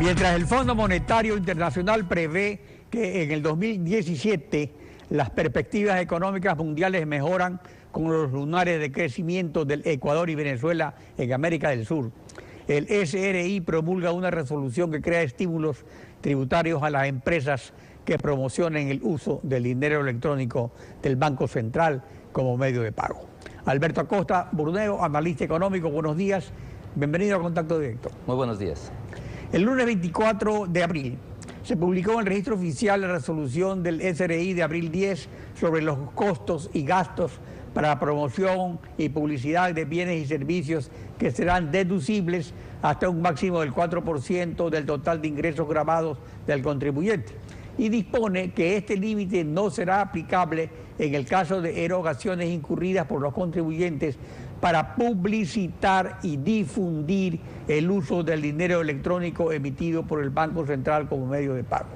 Mientras el Fondo Monetario Internacional prevé que en el 2017 las perspectivas económicas mundiales mejoran con los lunares de crecimiento del Ecuador y Venezuela en América del Sur, el SRI promulga una resolución que crea estímulos tributarios a las empresas que promocionen el uso del dinero electrónico del Banco Central como medio de pago. Alberto Acosta Burneo, analista económico, buenos días, bienvenido a Contacto Directo. Muy buenos días. El lunes 24 de abril se publicó en el registro oficial la resolución del SRI de abril 10 sobre los costos y gastos para la promoción y publicidad de bienes y servicios que serán deducibles hasta un máximo del 4% del total de ingresos grabados del contribuyente, y dispone que este límite no será aplicable en el caso de erogaciones incurridas por los contribuyentes para publicitar y difundir el uso del dinero electrónico emitido por el Banco Central como medio de pago.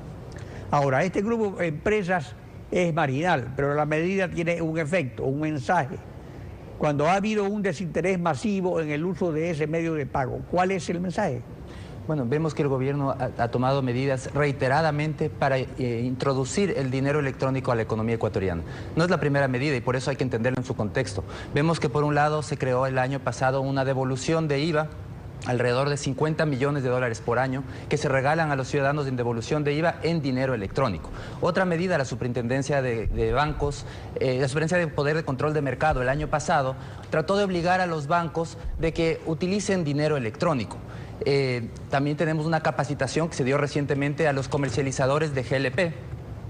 Ahora, este grupo de empresas es marginal, pero la medida tiene un efecto, un mensaje. Cuando ha habido un desinterés masivo en el uso de ese medio de pago, ¿cuál es el mensaje? Bueno, vemos que el gobierno ha tomado medidas reiteradamente para introducir el dinero electrónico a la economía ecuatoriana. No es la primera medida y por eso hay que entenderlo en su contexto. Vemos que por un lado se creó el año pasado una devolución de IVA, alrededor de 50 millones de dólares por año, que se regalan a los ciudadanos en devolución de IVA en dinero electrónico. Otra medida, la Superintendencia de Bancos, la Superintendencia de Poder de Control de Mercado el año pasado, trató de obligar a los bancos de que utilicen dinero electrónico. También tenemos una capacitación que se dio recientemente a los comercializadores de GLP.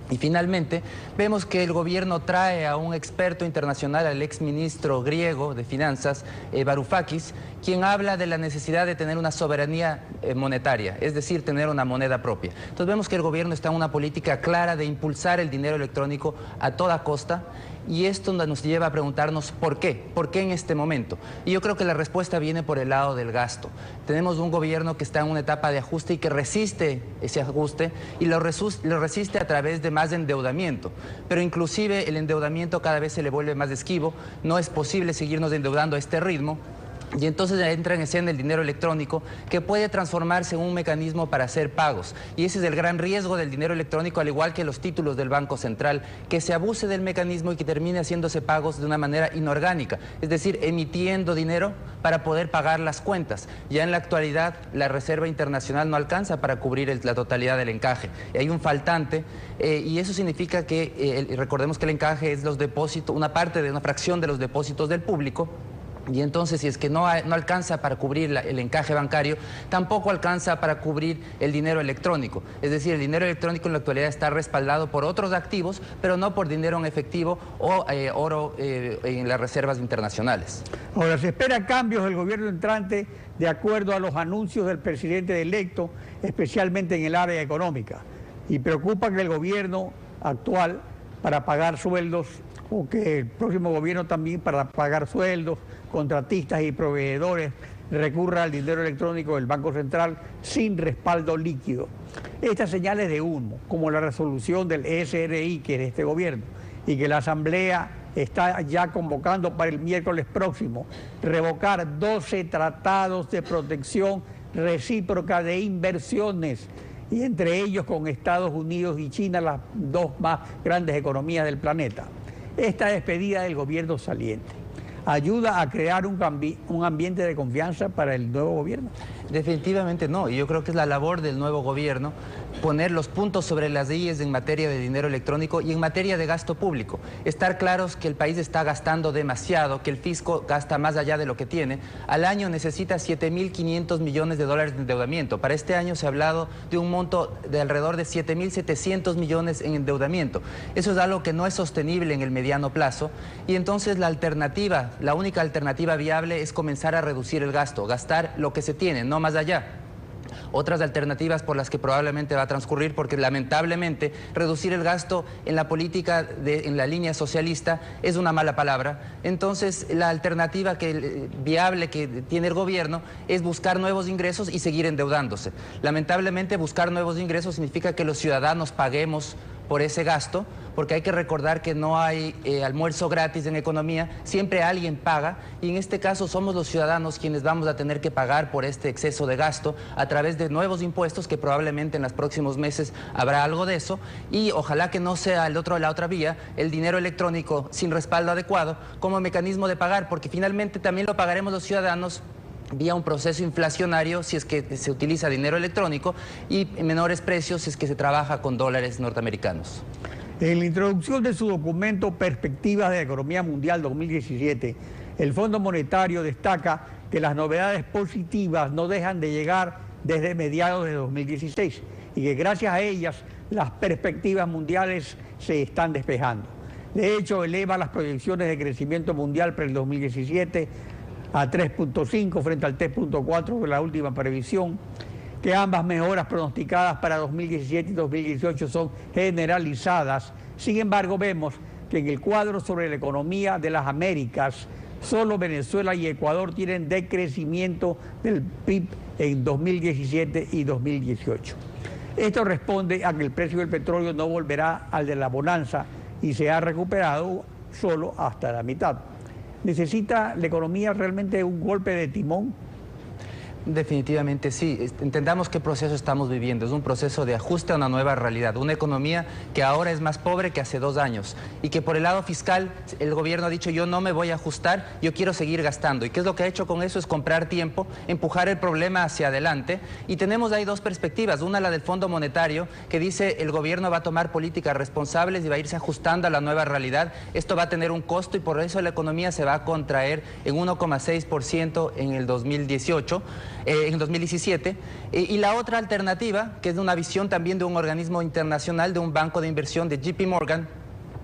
Y finalmente, vemos que el gobierno trae a un experto internacional, al exministro griego de Finanzas, Varoufakis, quien habla de la necesidad de tener una soberanía monetaria, es decir, tener una moneda propia. Entonces vemos que el gobierno está en una política clara de impulsar el dinero electrónico a toda costa, y esto nos lleva a preguntarnos ¿por qué? ¿Por qué en este momento? Y yo creo que la respuesta viene por el lado del gasto. Tenemos un gobierno que está en una etapa de ajuste y que resiste ese ajuste, y lo resiste a través de más endeudamiento. Pero inclusive el endeudamiento cada vez se le vuelve más esquivo, no es posible seguirnos endeudando a este ritmo. Y entonces entra en escena el dinero electrónico, que puede transformarse en un mecanismo para hacer pagos. Y ese es el gran riesgo del dinero electrónico, al igual que los títulos del Banco Central, que se abuse del mecanismo y que termine haciéndose pagos de una manera inorgánica, es decir, emitiendo dinero para poder pagar las cuentas. Ya en la actualidad la Reserva Internacional no alcanza para cubrir la totalidad del encaje. Hay un faltante, y eso significa que, recordemos que el encaje es los depósitos, una fracción de los depósitos del público. Y entonces, si es que no alcanza para cubrir el encaje bancario, tampoco alcanza para cubrir el dinero electrónico. Es decir, el dinero electrónico en la actualidad está respaldado por otros activos, pero no por dinero en efectivo o oro en las reservas internacionales. Ahora, se esperan cambios del gobierno entrante de acuerdo a los anuncios del presidente electo, especialmente en el área económica. Y preocupa que el gobierno actual, para pagar sueldos, o que el próximo gobierno también, para pagar sueldos, contratistas y proveedores, recurra al dinero electrónico del Banco Central sin respaldo líquido. Estas señales de humo, como la resolución del SRI, que es de este gobierno, y que la Asamblea está ya convocando para el miércoles próximo, revocar 12 tratados de protección recíproca de inversiones, y entre ellos con Estados Unidos y China, las dos más grandes economías del planeta. Esta despedida del gobierno saliente ayuda a crear un ambiente de confianza para el nuevo gobierno. Definitivamente no, y yo creo que es la labor del nuevo gobierno poner los puntos sobre las IES en materia de dinero electrónico y en materia de gasto público. Estar claros que el país está gastando demasiado, que el fisco gasta más allá de lo que tiene. Al año necesita 7.500 millones de dólares de endeudamiento. Para este año se ha hablado de un monto de alrededor de 7.700 millones en endeudamiento. Eso es algo que no es sostenible en el mediano plazo, y entonces la única alternativa viable es comenzar a reducir el gasto, gastar lo que se tiene, no más allá. Otras alternativas por las que probablemente va a transcurrir, porque lamentablemente reducir el gasto en la política, en la línea socialista, es una mala palabra. Entonces la alternativa viable que tiene el gobierno es buscar nuevos ingresos y seguir endeudándose. Lamentablemente buscar nuevos ingresos significa que los ciudadanos paguemos por ese gasto, porque hay que recordar que no hay almuerzo gratis en economía, siempre alguien paga, y en este caso somos los ciudadanos quienes vamos a tener que pagar por este exceso de gasto a través de nuevos impuestos, que probablemente en los próximos meses habrá algo de eso, y ojalá que no sea la otra vía, el dinero electrónico sin respaldo adecuado como mecanismo de pagar, porque finalmente también lo pagaremos los ciudadanos vía un proceso inflacionario si es que se utiliza dinero electrónico y menores precios si es que se trabaja con dólares norteamericanos. En la introducción de su documento Perspectivas de la Economía Mundial 2017, el Fondo Monetario destaca que las novedades positivas no dejan de llegar desde mediados de 2016 y que gracias a ellas las perspectivas mundiales se están despejando. De hecho, eleva las proyecciones de crecimiento mundial para el 2017 a 3.5 frente al 3.4 de la última previsión, que ambas mejoras pronosticadas para 2017 y 2018 son generalizadas. Sin embargo, vemos que en el cuadro sobre la economía de las Américas, solo Venezuela y Ecuador tienen decrecimiento del PIB en 2017 y 2018. Esto responde a que el precio del petróleo no volverá al de la bonanza y se ha recuperado solo hasta la mitad. ¿Necesita la economía realmente un golpe de timón? Definitivamente sí. Entendamos qué proceso estamos viviendo. Es un proceso de ajuste a una nueva realidad. Una economía que ahora es más pobre que hace 2 años. Y que por el lado fiscal, el gobierno ha dicho, yo no me voy a ajustar, yo quiero seguir gastando. ¿Y qué es lo que ha hecho con eso? Es comprar tiempo, empujar el problema hacia adelante. Y tenemos ahí dos perspectivas. Una, la del Fondo Monetario, que dice el gobierno va a tomar políticas responsables y va a irse ajustando a la nueva realidad. Esto va a tener un costo y por eso la economía se va a contraer en 1,6% en el 2018. En 2017, y la otra alternativa, que es una visión también de un organismo internacional, de un banco de inversión de JP Morgan,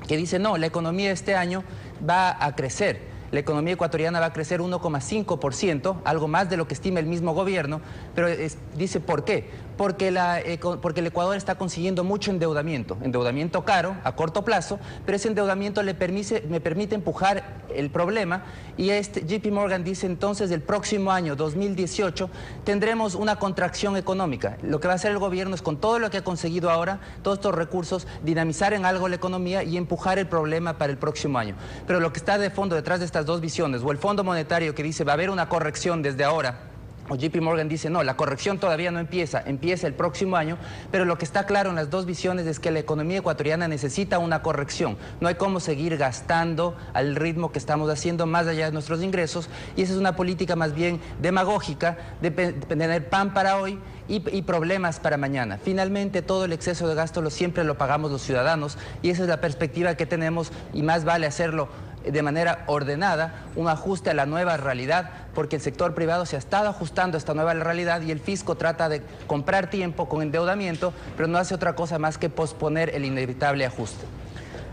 que dice no, la economía este año va a crecer. La economía ecuatoriana va a crecer 1,5%, algo más de lo que estima el mismo gobierno, pero dice ¿por qué? Porque el Ecuador está consiguiendo mucho endeudamiento caro, a corto plazo, pero ese endeudamiento me permite empujar el problema, y JP Morgan dice entonces el próximo año, 2018, tendremos una contracción económica. Lo que va a hacer el gobierno es con todo lo que ha conseguido ahora, todos estos recursos, dinamizar en algo la economía y empujar el problema para el próximo año. Pero lo que está de fondo detrás de estas dos visiones, o el Fondo Monetario que dice va a haber una corrección desde ahora, o JP Morgan dice no, la corrección todavía no empieza el próximo año, pero lo que está claro en las dos visiones es que la economía ecuatoriana necesita una corrección. No hay cómo seguir gastando al ritmo que estamos haciendo más allá de nuestros ingresos, y esa es una política más bien demagógica de tener pan para hoy y problemas para mañana. Finalmente todo el exceso de gasto siempre lo pagamos los ciudadanos, y esa es la perspectiva que tenemos, y más vale hacerlo de manera ordenada, un ajuste a la nueva realidad, porque el sector privado se ha estado ajustando a esta nueva realidad y el fisco trata de comprar tiempo con endeudamiento, pero no hace otra cosa más que posponer el inevitable ajuste.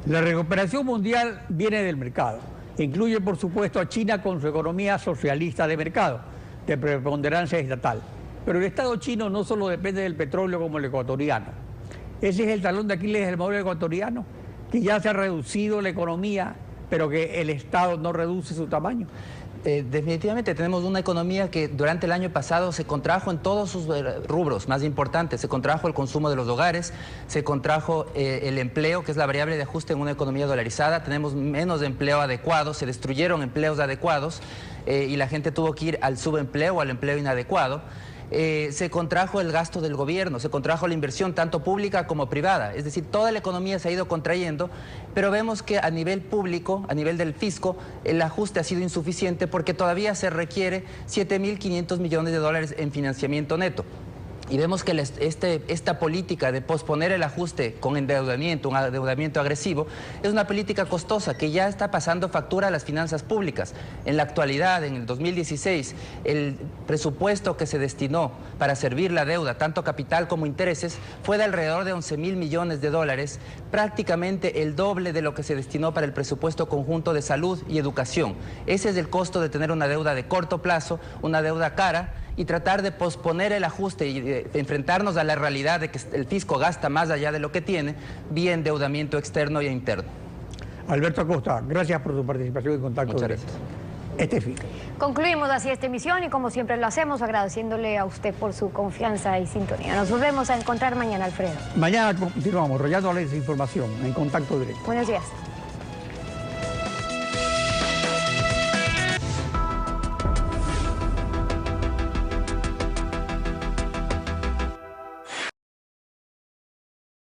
La recuperación mundial viene del mercado. Incluye, por supuesto, a China con su economía socialista de mercado, de preponderancia estatal. Pero el Estado chino no solo depende del petróleo como el ecuatoriano. Ese es el talón de Aquiles del modelo ecuatoriano, que ya se ha reducido la economía, pero que el Estado no reduce su tamaño. Definitivamente tenemos una economía que durante el año pasado se contrajo en todos sus rubros más importantes. Se contrajo el consumo de los hogares, se contrajo el empleo, que es la variable de ajuste en una economía dolarizada. Tenemos menos empleo adecuado, se destruyeron empleos adecuados y la gente tuvo que ir al subempleo o al empleo inadecuado. Se contrajo el gasto del gobierno, se contrajo la inversión tanto pública como privada, es decir, toda la economía se ha ido contrayendo, pero vemos que a nivel público, a nivel del fisco, el ajuste ha sido insuficiente porque todavía se requiere 7.500 millones de dólares en financiamiento neto. Y vemos que esta política de posponer el ajuste con endeudamiento, un endeudamiento agresivo, es una política costosa que ya está pasando factura a las finanzas públicas. En la actualidad, en el 2016, el presupuesto que se destinó para servir la deuda, tanto capital como intereses, fue de alrededor de 11.000 millones de dólares, prácticamente el doble de lo que se destinó para el presupuesto conjunto de salud y educación. Ese es el costo de tener una deuda de corto plazo, una deuda cara, y tratar de posponer el ajuste y de enfrentarnos a la realidad de que el fisco gasta más allá de lo que tiene, vía endeudamiento externo e interno. Alberto Acosta, gracias por tu participación y contacto. Muchas gracias. este fin. Concluimos así esta emisión y como siempre lo hacemos, agradeciéndole a usted por su confianza y sintonía. Nos volvemos a encontrar mañana, Alfredo. Mañana continuamos, rollando la información en contacto directo. Buenos días.